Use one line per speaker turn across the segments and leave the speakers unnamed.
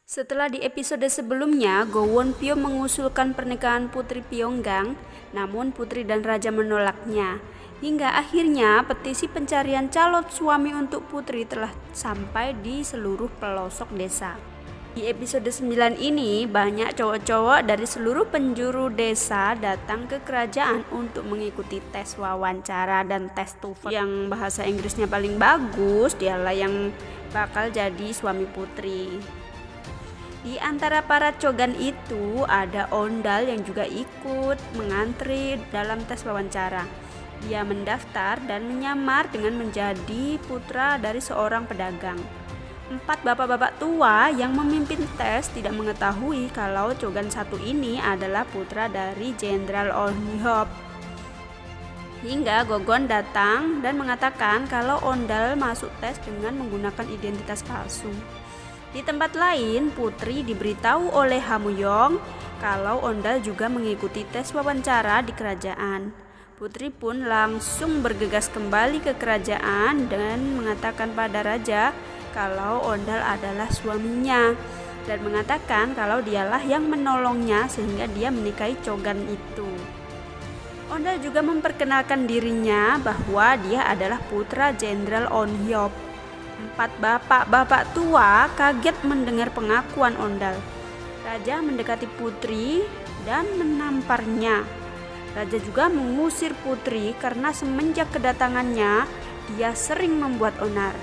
Setelah di episode sebelumnya, Go Won Pyo mengusulkan pernikahan Putri Pyonggang, namun Putri dan Raja menolaknya. Hingga akhirnya petisi pencarian calon suami untuk Putri telah sampai di seluruh pelosok desa. Di episode 9 ini, banyak cowok-cowok dari seluruh penjuru desa datang ke kerajaan untuk mengikuti tes wawancara dan tes TOEFL. Yang bahasa Inggrisnya paling bagus, dialah yang bakal jadi suami Putri. Di antara para cogan itu ada Ondal yang juga ikut mengantri dalam tes wawancara. Dia mendaftar dan menyamar dengan menjadi putra dari seorang pedagang. 4 bapak-bapak tua yang memimpin tes tidak mengetahui kalau cogan satu ini adalah putra dari Jenderal On Hyop. Hingga Gogon datang dan mengatakan kalau Ondal masuk tes dengan menggunakan identitas palsu. Di tempat lain, Putri diberitahu oleh Hamuyong kalau Ondal juga mengikuti tes wawancara di kerajaan. Putri pun langsung bergegas kembali ke kerajaan dan mengatakan pada raja kalau Ondal adalah suaminya dan mengatakan kalau dialah yang menolongnya sehingga dia menikahi cogan itu. Ondal juga memperkenalkan dirinya bahwa dia adalah putra Jenderal On Hyop. 4 bapak-bapak tua kaget mendengar pengakuan Ondal. Raja mendekati Putri dan menamparnya. Raja juga mengusir Putri karena semenjak kedatangannya dia sering membuat onar.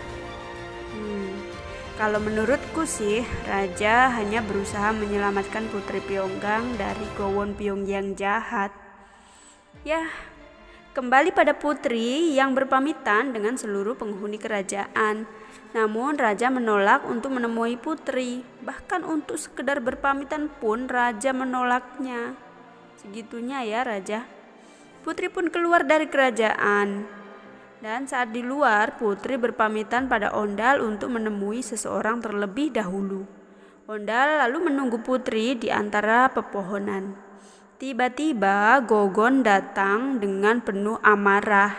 Kalau menurutku sih, Raja hanya berusaha menyelamatkan Putri Pyonggang dari Go Won Pyo yang jahat. Ya, kembali pada Putri yang berpamitan dengan seluruh penghuni kerajaan. Namun Raja menolak untuk menemui Putri. Bahkan untuk sekedar berpamitan pun Raja menolaknya. Segitunya ya Raja. Putri pun keluar dari kerajaan. Dan saat di luar, Putri berpamitan pada Ondal untuk menemui seseorang terlebih dahulu. Ondal lalu menunggu Putri di antara pepohonan. Tiba-tiba Gogon datang dengan penuh amarah.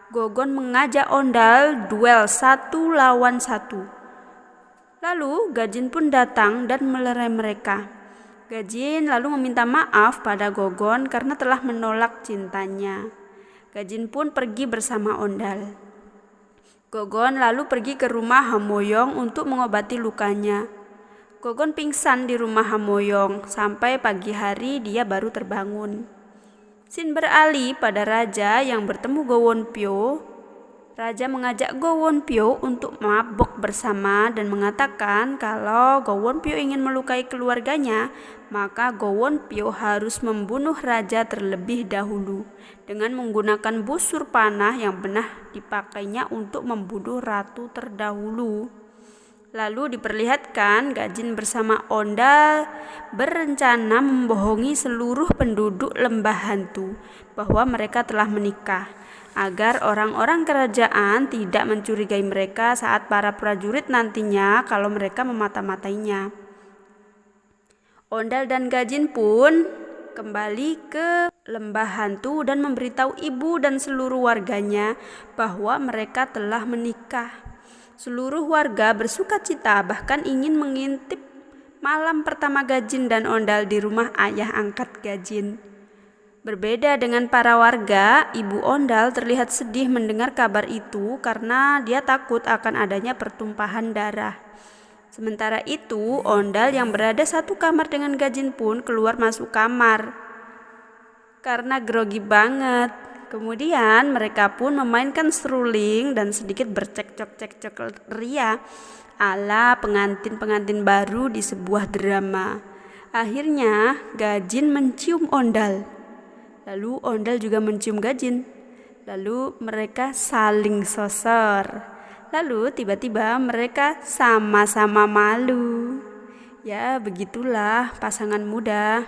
Gogon mengajak Ondal duel 1 lawan 1. Lalu Gajin pun datang dan melerai mereka. Gajin lalu meminta maaf pada Gogon karena telah menolak cintanya. Gajin pun pergi bersama Ondal. Gogon lalu pergi ke rumah Hamoyong untuk mengobati lukanya. Gogon pingsan di rumah Hamoyong sampai pagi hari dia baru terbangun. Scene beralih pada Raja yang bertemu Go Won Pyo. Raja mengajak Go Won Pyo untuk mabok bersama dan mengatakan kalau Go Won Pyo ingin melukai keluarganya, maka Go Won Pyo harus membunuh Raja terlebih dahulu dengan menggunakan busur panah yang pernah dipakainya untuk membunuh ratu terdahulu. Lalu diperlihatkan Gajin bersama Ondal berencana membohongi seluruh penduduk lembah hantu bahwa mereka telah menikah agar orang-orang kerajaan tidak mencurigai mereka saat para prajurit nantinya kalau mereka memata-matainya. Ondal dan Gajin pun kembali ke lembah hantu dan memberitahu ibu dan seluruh warganya bahwa mereka telah menikah. Seluruh warga bersuka cita bahkan ingin mengintip malam pertama Gajin dan Ondal di rumah ayah angkat Gajin. Berbeda dengan para warga, ibu Ondal terlihat sedih mendengar kabar itu karena dia takut akan adanya pertumpahan darah. Sementara itu, Ondal yang berada satu kamar dengan Gajin pun keluar masuk kamar karena grogi banget. Kemudian mereka pun memainkan seruling dan sedikit bercekcok-cekcok ria ala pengantin-pengantin baru di sebuah drama. Akhirnya Gajin mencium Ondal. Lalu Ondal juga mencium Gajin. Lalu mereka saling sosor. Lalu tiba-tiba mereka sama-sama malu. Ya begitulah pasangan muda.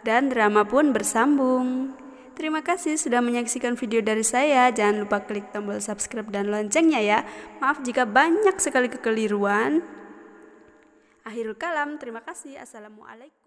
Dan drama pun bersambung. Terima kasih sudah menyaksikan video dari saya. Jangan lupa klik tombol subscribe dan loncengnya ya. Maaf jika banyak sekali kekeliruan. Akhirul kalam, terima kasih. Assalamualaikum.